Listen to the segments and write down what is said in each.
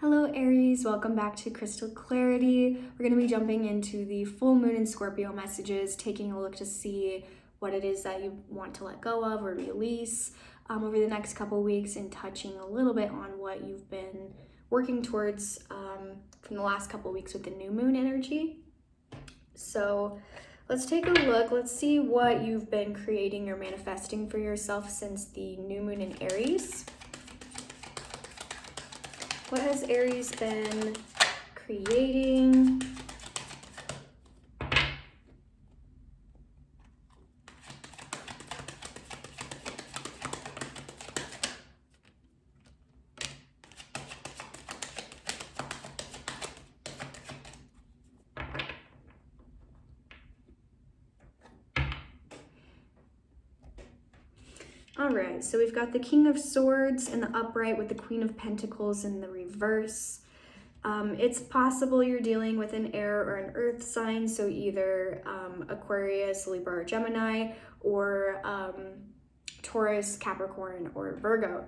Hello Aries, welcome back to Crystal Clarity. We're going to be jumping into the full moon in Scorpio messages, taking a look to see what it is that you want to let go of or release over the next couple weeks, and touching a little bit on what you've been working towards from the last couple weeks with the new moon energy. So let's take a look. Let's see what you've been creating or manifesting for yourself since the new moon in Aries. What has Aries been creating? All right, so we've got the King of Swords in the upright with the Queen of Pentacles in the reverse. It's possible you're dealing with an air or an earth sign, so either Aquarius, Libra, or Gemini, or Taurus, Capricorn, or Virgo.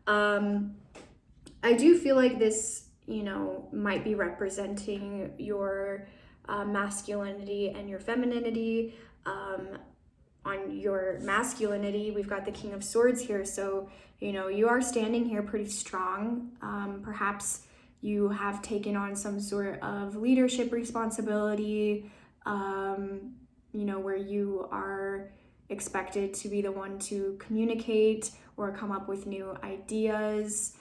I do feel like this, might be representing your masculinity and your femininity. On your masculinity, we've got the King of Swords here, so you are standing here pretty strong. Perhaps you have taken on some sort of leadership responsibility, where you are expected to be the one to communicate or come up with new ideas,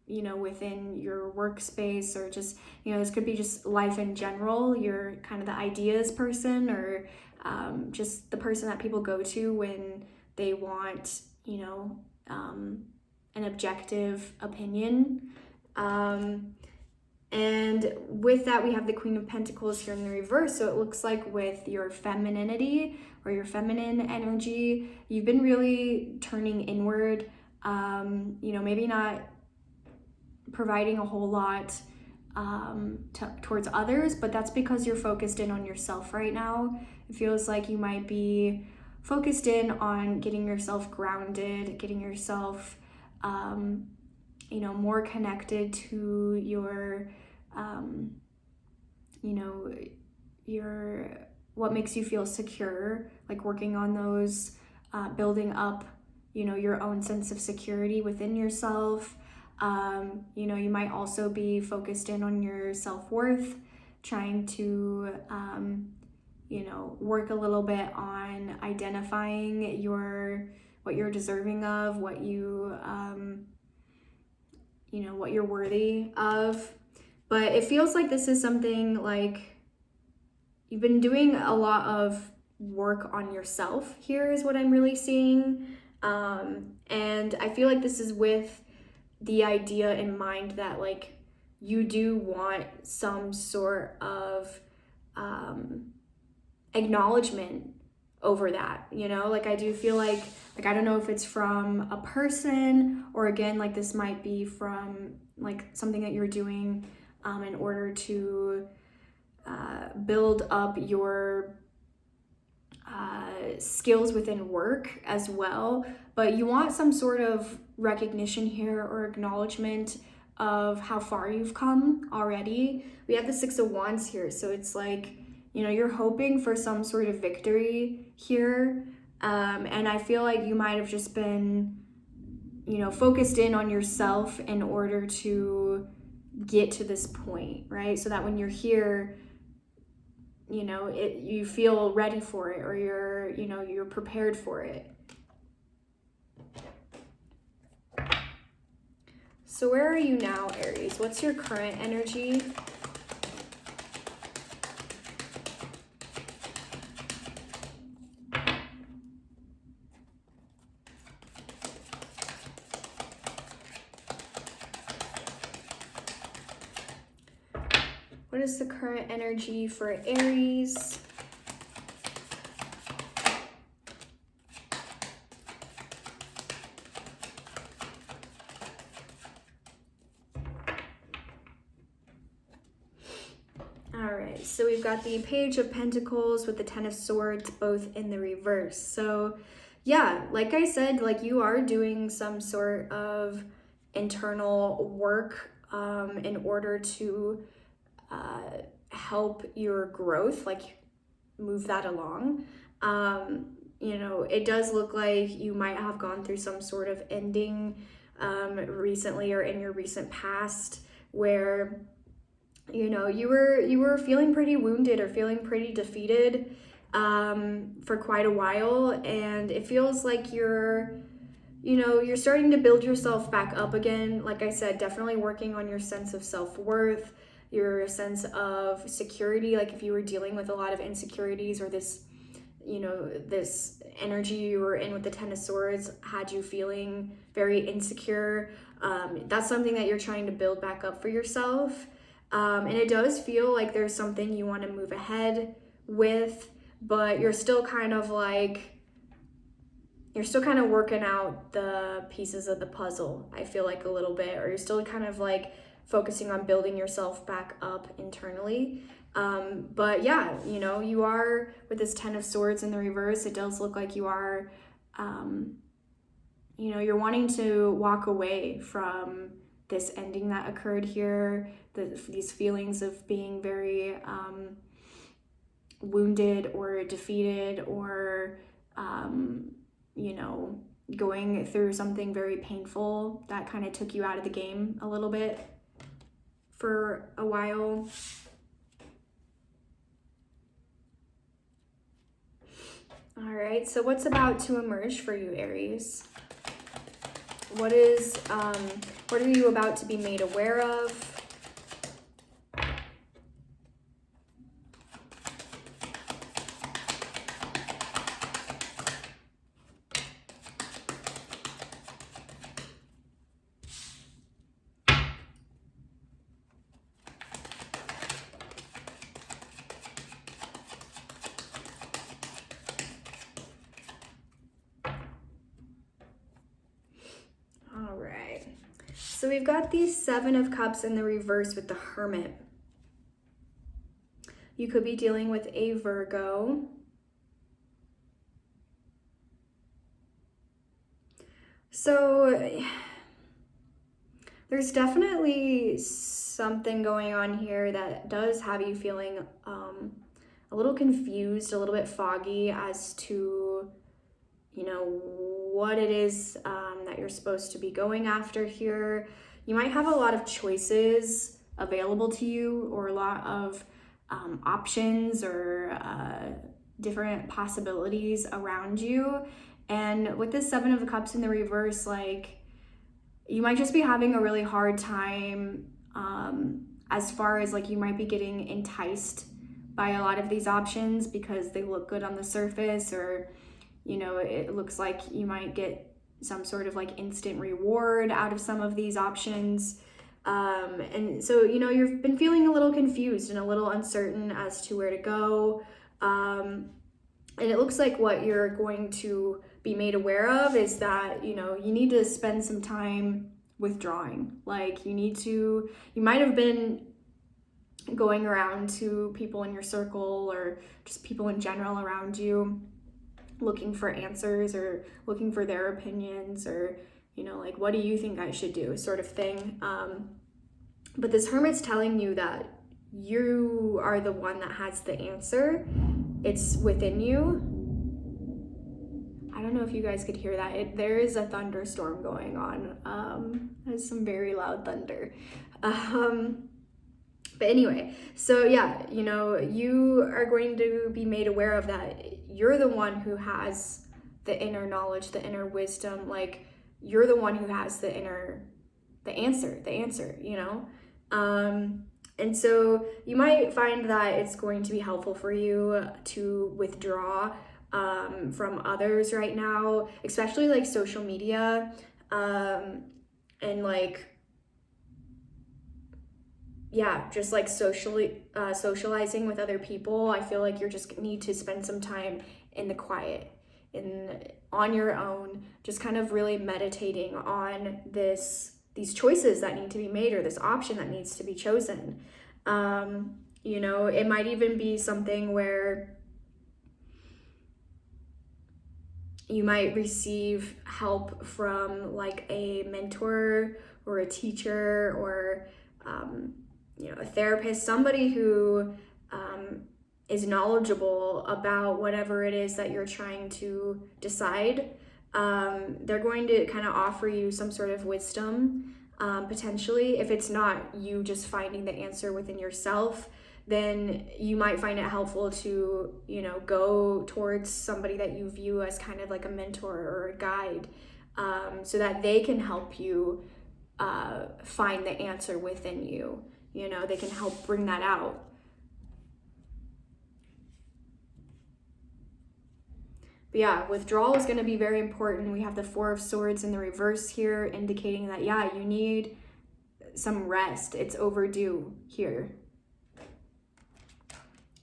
within your workspace, or just, this could be just life in general. You're kind of the ideas person, or just the person that people go to when they want, an objective opinion. And with that, we have the Queen of Pentacles here in the reverse. So it looks like with your femininity or your feminine energy, you've been really turning inward, maybe not providing a whole lot towards others, but that's because you're focused in on yourself right now. It feels like you might be focused in on getting yourself grounded, getting yourself more connected to your your what makes you feel secure, like working on those, building up your own sense of security within yourself. You might also be focused in on your self-worth, trying to work a little bit on identifying what you're deserving of, what you what you're worthy of. But it feels like this is something like you've been doing a lot of work on yourself here, is what I'm really seeing. And I feel like this is with the idea in mind that like you do want some sort of acknowledgement over that, like I do feel like I don't know if it's from a person, or again, like this might be from like something that you're doing in order to build up your skills within work as well. But you want some sort of recognition here or acknowledgement of how far you've come already. We have the Six of Wands here, so it's like you're hoping for some sort of victory here, and I feel like you might have just been focused in on yourself in order to get to this point, right? So that when you're here, you feel ready for it, or you're prepared for it. So where are you now, Aries? What's your current energy? What is the current energy for Aries? All right, so we've got the Page of Pentacles with the Ten of Swords, both in the reverse. So yeah, like I said, like you are doing some sort of internal work in order to help your growth, like move that along. You know, it does look like you might have gone through some sort of ending recently or in your recent past where, you know, you were feeling pretty wounded or feeling pretty defeated for quite a while, and it feels like you're starting to build yourself back up again. Like I said, definitely working on your sense of self-worth, your sense of security. Like if you were dealing with a lot of insecurities, or this, you know, this energy you were in with the Ten of Swords had you feeling very insecure, that's something that you're trying to build back up for yourself. And it does feel like there's something you want to move ahead with, but you're still kind of working out the pieces of the puzzle, I feel like, a little bit, or you're still kind of like focusing on building yourself back up internally. But yeah, you know, you are, with this Ten of Swords in the reverse, it does look like you are, you know, you're wanting to walk away from this ending that occurred here, these feelings of being very wounded or defeated, or you know, going through something very painful that kind of took you out of the game a little bit for a while. All right, so what's about to emerge for you, Aries? What are you about to be made aware of? So we've got the Seven of Cups in the reverse with the Hermit. You could be dealing with a Virgo. So there's definitely something going on here that does have you feeling a little confused, a little bit foggy as to, you know, what it is that you're supposed to be going after here. You might have a lot of choices available to you, or a lot of options, or different possibilities around you. And with this Seven of Cups in the reverse, like, you might just be having a really hard time as far as, like, you might be getting enticed by a lot of these options because they look good on the surface, or, you know, it looks like you might get some sort of like instant reward out of some of these options. And so, you know, you've been feeling a little confused and a little uncertain as to where to go. And it looks like what you're going to be made aware of is that, you know, you need to spend some time withdrawing. Like, you might have been going around to people in your circle, or just people in general around you, looking for answers or looking for their opinions, or, you know, like, what do you think I should do, sort of thing. But this Hermit's telling you that you are the one that has the answer. It's within you. I don't know if you guys could hear that. There is a thunderstorm going on. There's some very loud thunder. But anyway, so yeah, you know, you are going to be made aware of that. You're the one who has the inner knowledge, the inner wisdom. Like, you're the one who has the answer, you know? And so you might find that it's going to be helpful for you to withdraw from others right now, especially like social media, and like, yeah, just like socializing with other people. I feel like you just need to spend some time in the quiet, on your own, just kind of really meditating on these choices that need to be made, or this option that needs to be chosen. You know, it might even be something where you might receive help from like a mentor or a teacher or a therapist, somebody who is knowledgeable about whatever it is that you're trying to decide. They're going to kind of offer you some sort of wisdom, potentially. If it's not you just finding the answer within yourself, then you might find it helpful to, go towards somebody that you view as kind of like a mentor or a guide, so that they can help you find the answer within you. They can help bring that out. But yeah, withdrawal is going to be very important. We have the Four of Swords in the reverse here, indicating that, yeah, you need some rest. It's overdue here.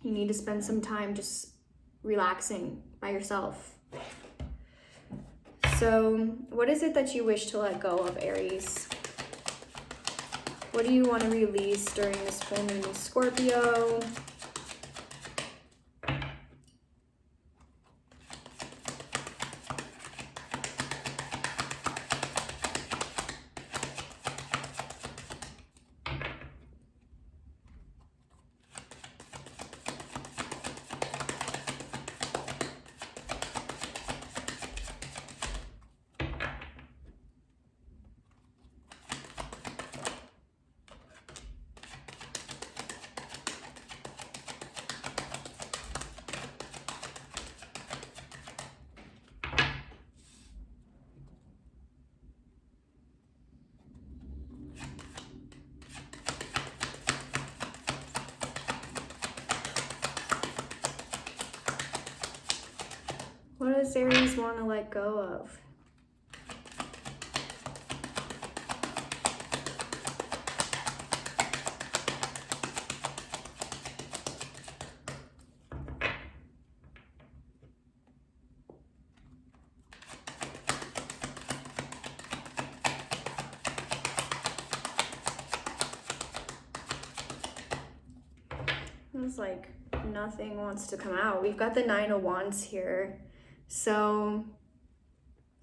You need to spend some time just relaxing by yourself. So what is it that you wish to let go of, Aries? What do you want to release during this full moon in Scorpio? What does Aries want to let go of? It's like nothing wants to come out. We've got the Nine of Wands here. So,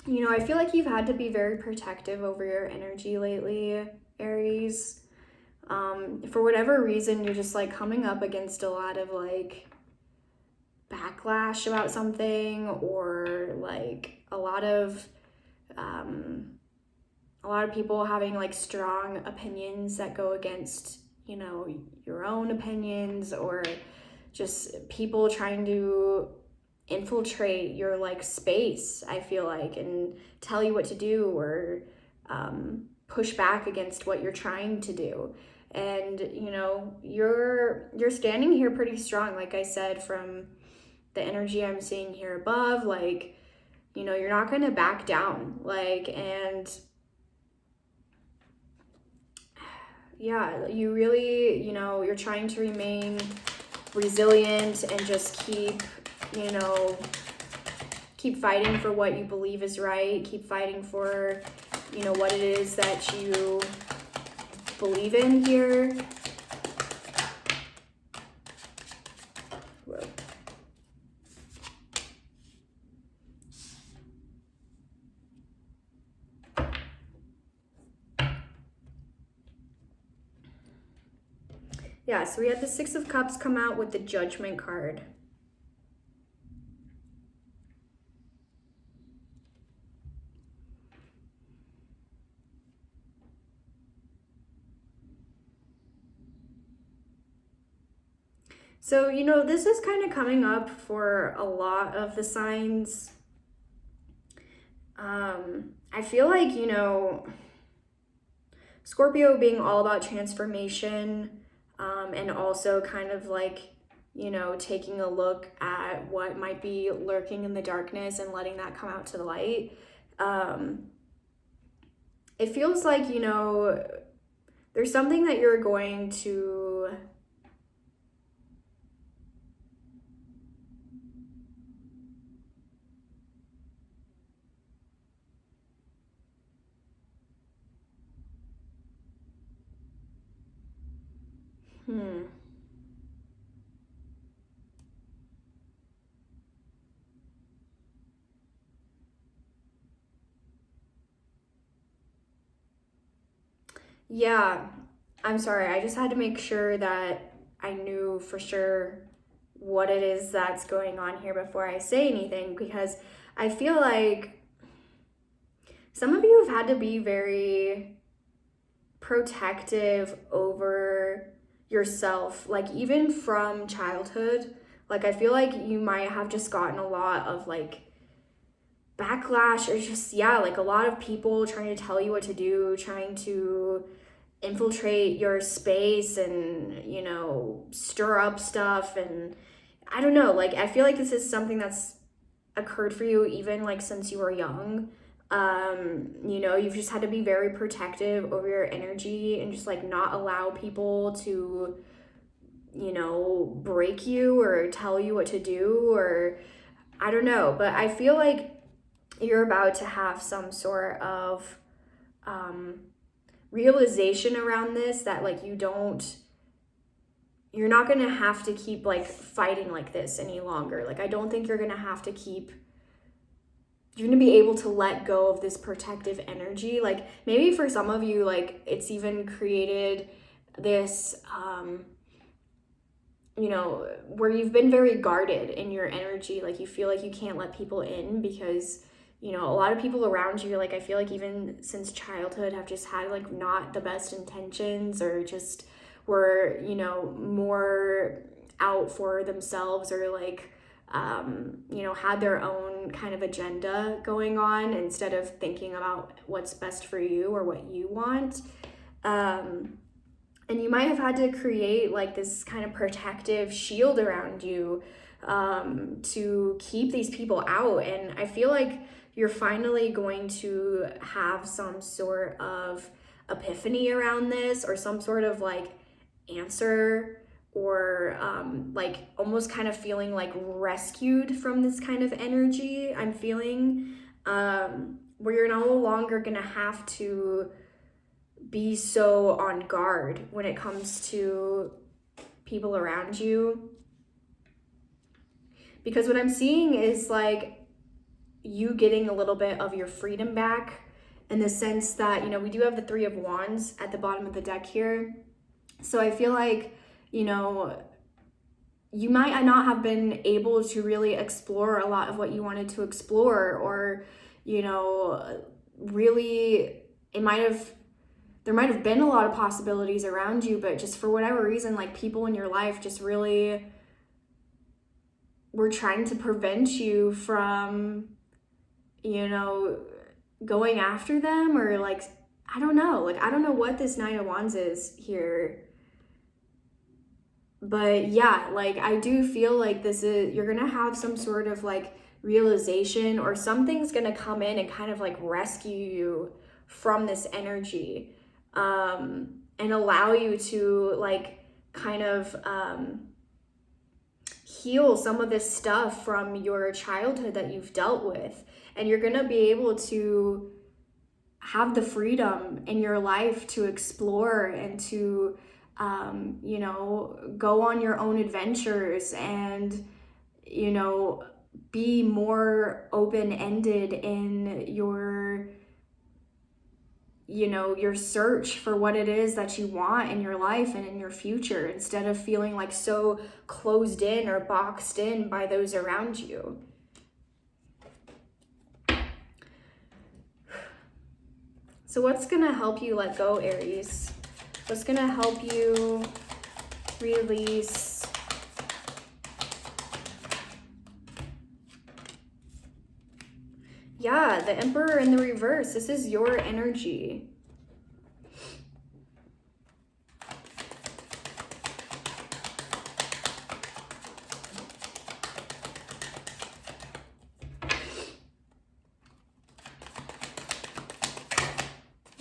I feel like you've had to be very protective over your energy lately, Aries. For whatever reason, you're just like coming up against a lot of like backlash about something, or like a lot of people having like strong opinions that go against, your own opinions, or just people trying to infiltrate your like space, I feel like, and tell you what to do, or push back against what you're trying to do. And you're standing here pretty strong, like I said, from the energy I'm seeing here above. Like, you're not going to back down, like, and yeah, you really, you're trying to remain resilient and just keep fighting for what you believe is right. Keep fighting for, what it is that you believe in here. Whoa. Yeah, so we had the Six of Cups come out with the Judgment card. So, this is kind of coming up for a lot of the signs. I feel like, Scorpio being all about transformation, and also kind of like, taking a look at what might be lurking in the darkness and letting that come out to the light. It feels like, there's something that you're going to Yeah, I'm sorry. I just had to make sure that I knew for sure what it is that's going on here before I say anything, because I feel like some of you have had to be very protective over yourself, like even from childhood. Like I feel like you might have just gotten a lot of like backlash, or just, yeah, like a lot of people trying to tell you what to do, trying to infiltrate your space and, you know, stir up stuff. And I don't know, like I feel like this is something that's occurred for you even like since you were young. You know, you've just had to be very protective over your energy and just like not allow people to, you know, break you or tell you what to do, or I don't know. But I feel like you're about to have some sort of realization around this, that like you're not gonna have to keep like fighting like this any longer. Like I don't think you're gonna have to keep, you're gonna be able to let go of this protective energy. Like maybe for some of you, like it's even created this you know, where you've been very guarded in your energy. Like you feel like you can't let people in because, you know, a lot of people around you, like I feel like even since childhood, have just had like not the best intentions, or just were, you know, more out for themselves, or like you know, had their own kind of agenda going on instead of thinking about what's best for you or what you want. And you might have had to create like this kind of protective shield around you to keep these people out. And I feel like you're finally going to have some sort of epiphany around this, or some sort of like answer, or like almost kind of feeling like rescued from this kind of energy I'm feeling, where you're no longer gonna have to be so on guard when it comes to people around you. Because what I'm seeing is like you getting a little bit of your freedom back, in the sense that, you know, we do have the Three of Wands at the bottom of the deck here. So I feel like, you know, you might not have been able to really explore a lot of what you wanted to explore, or, you know, really, there might have been a lot of possibilities around you, but just for whatever reason, like people in your life just really were trying to prevent you from, you know, going after them, or like, I don't know what this Nine of Wands is here. But yeah, like I do feel like you're gonna have some sort of like realization, or something's gonna come in and kind of like rescue you from this energy, and allow you to like kind of heal some of this stuff from your childhood that you've dealt with. And you're gonna be able to have the freedom in your life to explore and to you know, go on your own adventures, and, you know, be more open-ended in your, you know, your search for what it is that you want in your life and in your future, instead of feeling like so closed in or boxed in by those around you. So what's gonna help you let go, Aries? What's gonna help you release? Yeah, the Emperor in the reverse. This is your energy.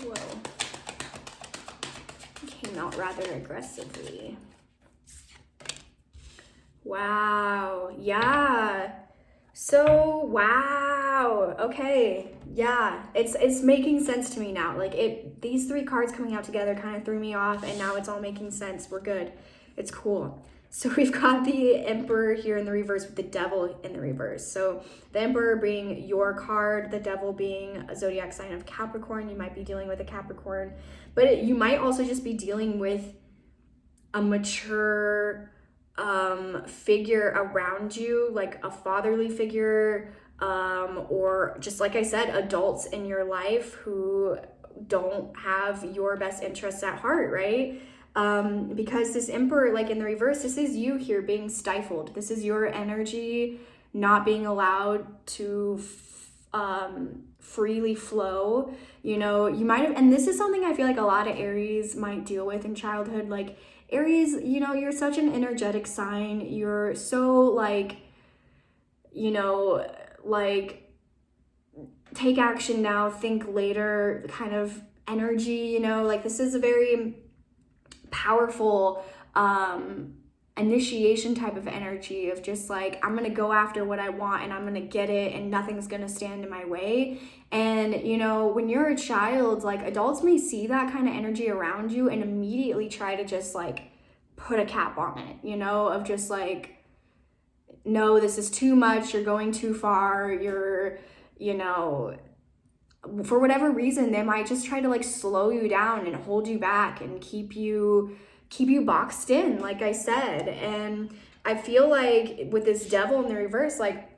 Whoa. Came out rather aggressively. Wow. Yeah. So, wow. Okay. Yeah. It's making sense to me now. Like these three cards coming out together kind of threw me off, and now it's all making sense. We're good. It's cool. So we've got the Emperor here in the reverse with the Devil in the reverse. So the Emperor being your card, the Devil being a zodiac sign of Capricorn. You might be dealing with a Capricorn, but you might also just be dealing with a mature figure around you, like a fatherly figure, or just like I said, adults in your life who don't have your best interests at heart, right? Because this Emperor, like in the reverse, this is you here being stifled. This is your energy not being allowed to freely flow. You know, you might have, and this is something I feel like a lot of Aries might deal with in childhood. Like Aries, you know, you're such an energetic sign. You're so like, you know, like take action now, think later kind of energy, you know, like this is a very powerful initiation type of energy of just like, I'm gonna go after what I want and I'm gonna get it and nothing's gonna stand in my way. And you know, when you're a child, like adults may see that kind of energy around you and immediately try to just like put a cap on it, you know, of just like, no, this is too much, you're going too far, you're, you know, for whatever reason, they might just try to like slow you down and hold you back and keep you boxed in, like I said. And I feel like with this Devil in the reverse, like,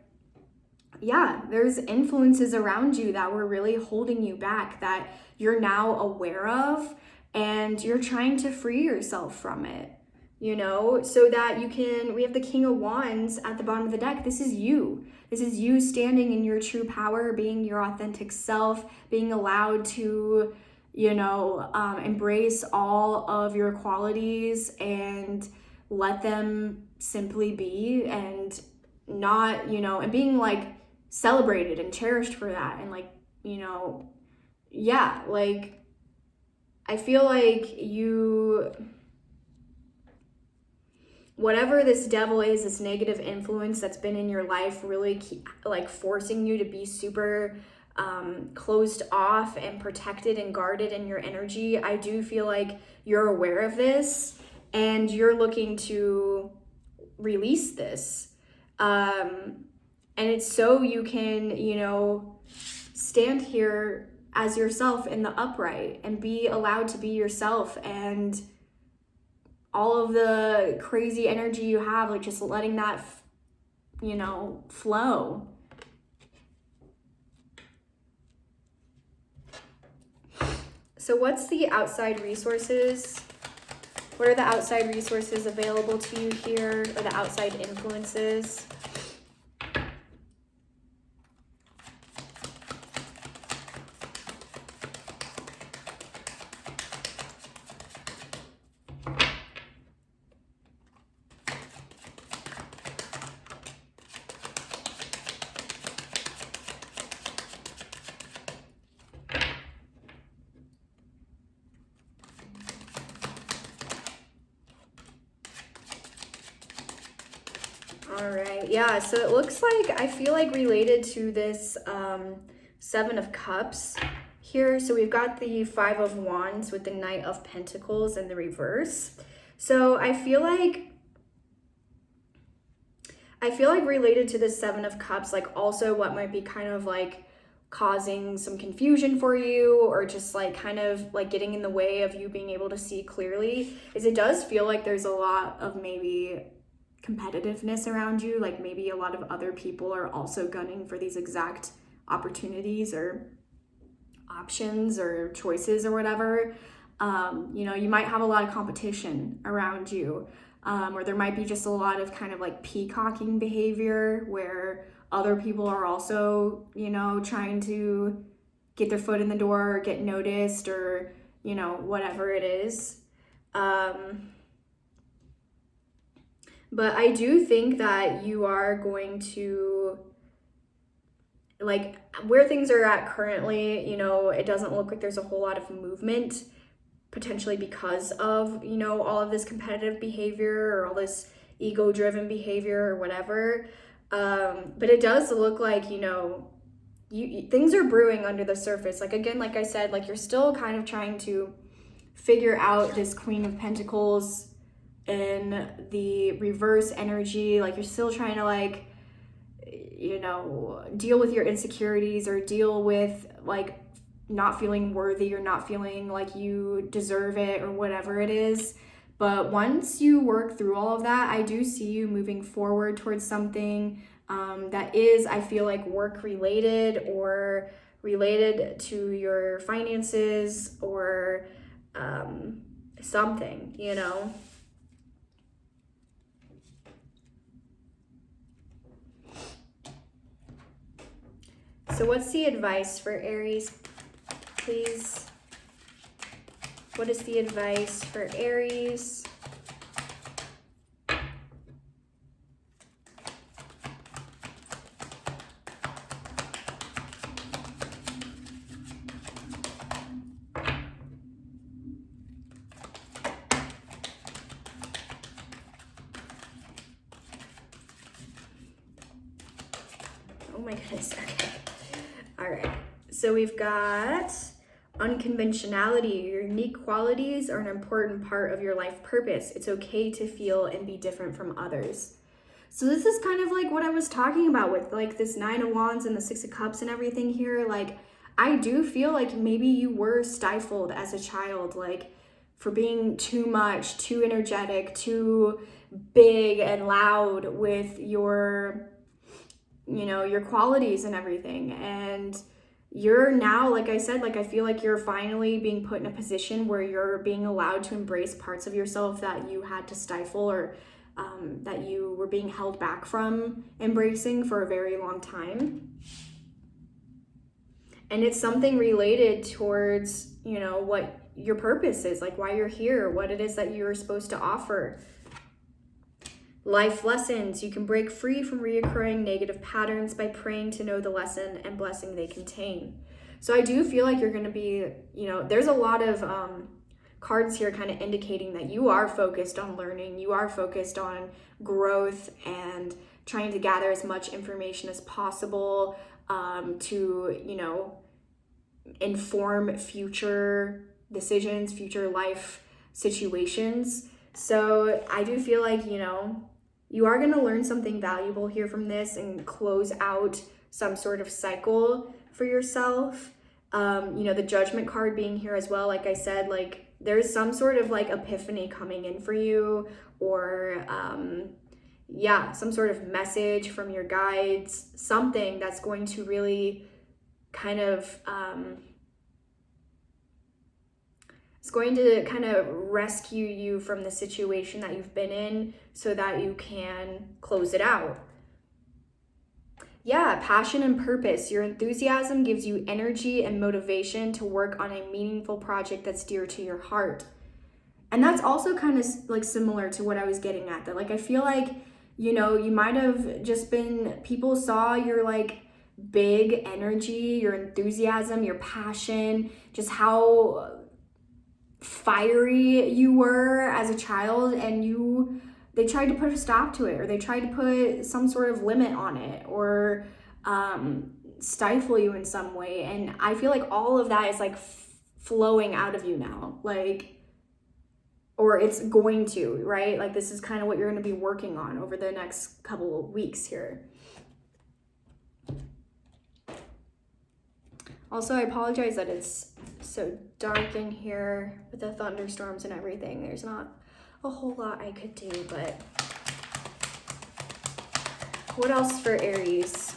yeah, there's influences around you that were really holding you back that you're now aware of, and you're trying to free yourself from it, you know, so that you can, we have the King of Wands at the bottom of the deck. This is you. This is you standing in your true power, being your authentic self, being allowed to, you know, embrace all of your qualities and let them simply be, and not, you know, and being like celebrated and cherished for that. And like, you know, yeah, like I feel like you, whatever this Devil is, this negative influence that's been in your life, really like forcing you to be super closed off and protected and guarded in your energy. I do feel like you're aware of this and you're looking to release this. And it's so you can, you know, stand here as yourself in the upright and be allowed to be yourself, and all of the crazy energy you have, like just letting that, you know, flow. So what's the outside resources? What are the outside resources available to you here, or the outside influences? All right, yeah, so it looks like, I feel like related to this Seven of Cups here. So we've got the Five of Wands with the Knight of Pentacles in the reverse. So I feel like related to the Seven of Cups, like also what might be kind of like causing some confusion for you, or just like kind of like getting in the way of you being able to see clearly, is it does feel like there's a lot of maybe competitiveness around you. Like maybe a lot of other people are also gunning for these exact opportunities or options or choices or whatever. You know, you might have a lot of competition around you, or there might be just a lot of kind of like peacocking behavior where other people are also, you know, trying to get their foot in the door or get noticed, or, you know, whatever it is. But I do think that you are going to, like, where things are at currently, you know, it doesn't look like there's a whole lot of movement, potentially because of, you know, all of this competitive behavior or all this ego-driven behavior or whatever. But it does look like, you know, things are brewing under the surface. Like, again, like I said, like you're still kind of trying to figure out this Queen of Pentacles in the reverse energy, like you're still trying to like, you know, deal with your insecurities or deal with like not feeling worthy or not feeling like you deserve it or whatever it is. But once you work through all of that, I do see you moving forward towards something that is, I feel like, work related or related to your finances or something, you know. So what's the advice for Aries, please? What is the advice for Aries? Oh my goodness, okay. All right, so we've got unconventionality. Your unique qualities are an important part of your life purpose. It's okay to feel and be different from others. So this is kind of like what I was talking about with like this 9 of Wands and the 6 of Cups and everything here. Like, I do feel like maybe you were stifled as a child, like for being too much, too energetic, too big and loud with your, you know, your qualities and everything. And you're now, like I said, like I feel like you're finally being put in a position where you're being allowed to embrace parts of yourself that you had to stifle or that you were being held back from embracing for a very long time. And it's something related towards, you know, what your purpose is, like why you're here, what it is that you're supposed to offer. Life lessons. You can break free from reoccurring negative patterns by praying to know the lesson and blessing they contain. So I do feel like you're going to be, you know, there's a lot of cards here kind of indicating that you are focused on learning, you are focused on growth and trying to gather as much information as possible to, you know, inform future decisions, future life situations. So I do feel like, you know, you are going to learn something valuable here from this and close out some sort of cycle for yourself. You know, the Judgment card being here as well, like I said, like there's some sort of like epiphany coming in for you, or yeah, some sort of message from your guides, something that's going to really kind of it's going to kind of rescue you from the situation that you've been in so that you can close it out. Yeah, passion and purpose. Your enthusiasm gives you energy and motivation to work on a meaningful project that's dear to your heart. And that's also kind of like similar to what I was getting at, that like I feel like, you know, you might have just been, people saw your like big energy, your enthusiasm, your passion, just how fiery you were as a child, and they tried to put a stop to it, or they tried to put some sort of limit on it, or stifle you in some way. And I feel like all of that is like flowing out of you now, like, or it's going to, right? Like this is kind of what you're going to be working on over the next couple of weeks here. Also, I apologize that it's so dark in here with the thunderstorms and everything. There's not a whole lot I could do, but what else for Aries?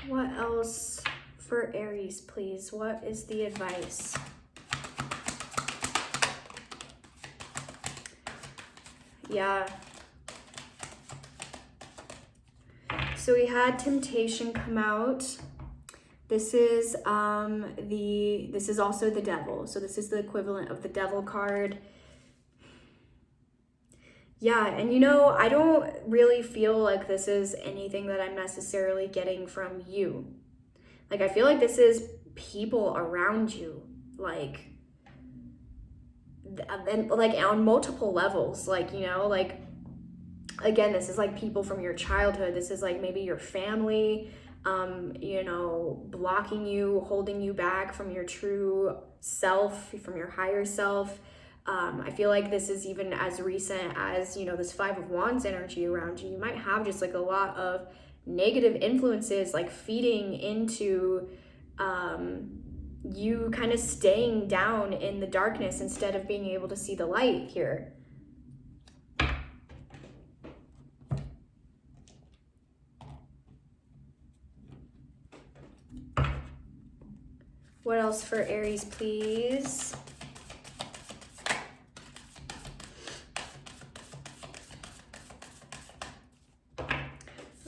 What else for Aries, please? What is the advice? Yeah. So we had temptation come out. This is this is also the devil. So this is the equivalent of the devil card. Yeah, and you know, I don't really feel like this is anything that I'm necessarily getting from you. Like, I feel like this is people around you, like, and like on multiple levels, like, you know, like, again, this is like people from your childhood. This is like maybe your family, you know, blocking you, holding you back from your true self, from your higher self. I feel like this is even as recent as, you know, this Five of Wands energy around you. You might have just like a lot of negative influences like feeding into you kind of staying down in the darkness instead of being able to see the light here. What else for Aries, please?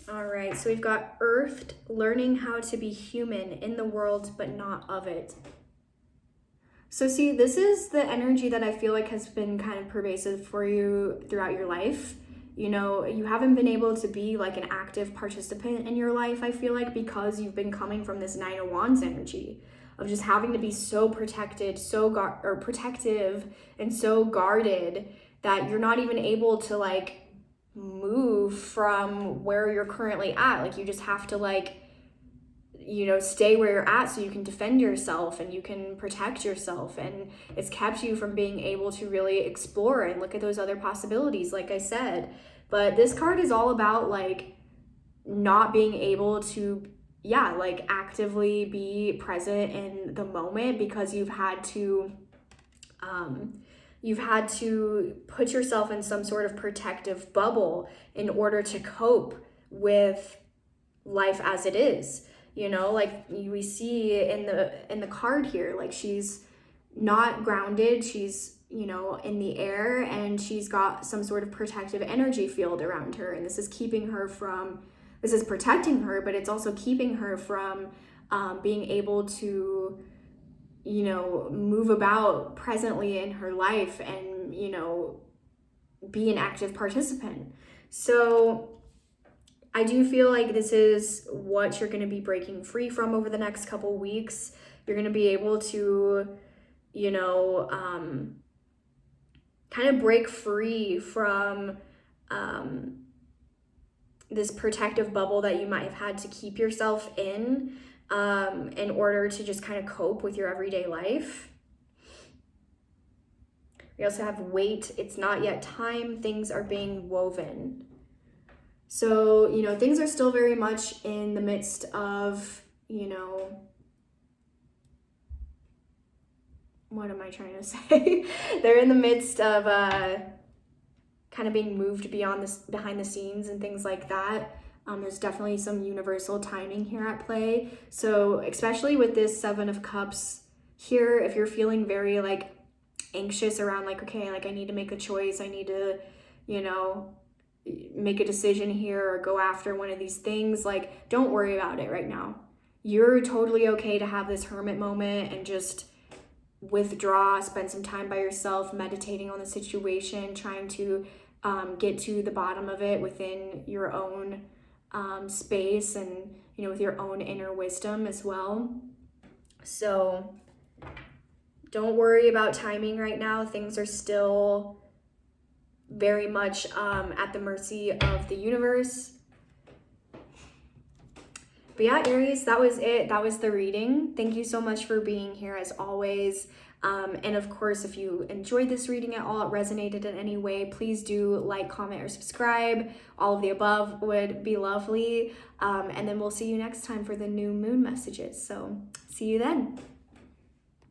All right, so we've got Earthed, learning how to be human in the world, but not of it. So see, this is the energy that I feel like has been kind of pervasive for you throughout your life. You know, you haven't been able to be like an active participant in your life, I feel like, because you've been coming from this Nine of Wands energy of just having to be so protected, protective and so guarded that you're not even able to like move from where you're currently at. Like, you just have to like, you know, stay where you're at so you can defend yourself and you can protect yourself, and it's kept you from being able to really explore and look at those other possibilities, like I said. But this card is all about like not being able to, yeah, like actively be present in the moment because you've had to put yourself in some sort of protective bubble in order to cope with life as it is. You know, like we see in the card here, like she's not grounded, she's, you know, in the air, and she's got some sort of protective energy field around her, and this is protecting her, but it's also keeping her from being able to, you know, move about presently in her life and, you know, be an active participant. So I do feel like this is what you're going to be breaking free from over the next couple weeks. You're going to be able to, you know, kind of break free from this protective bubble that you might have had to keep yourself in order to just kind of cope with your everyday life. We also have wait, it's not yet time, things are being woven. So, you know, things are still very much in the midst of, you know, what am I trying to say? They're in the midst of kind of being moved beyond this, behind the scenes and things like that. There's definitely some universal timing here at play. So especially with this Seven of Cups here, if you're feeling very like anxious around like, okay, like I need to make a choice, I need to, you know, make a decision here or go after one of these things, like don't worry about it right now. You're totally okay to have this hermit moment and just withdraw, spend some time by yourself, meditating on the situation, trying to get to the bottom of it within your own space and, you know, with your own inner wisdom as well. So don't worry about timing right now. Things are still very much at the mercy of the universe. But yeah, Aries, that was it. That was the reading. Thank you so much for being here as always. And of course, if you enjoyed this reading at all, it resonated in any way, please do like, comment, or subscribe. All of the above would be lovely. And then we'll see you next time for the new moon messages. So see you then.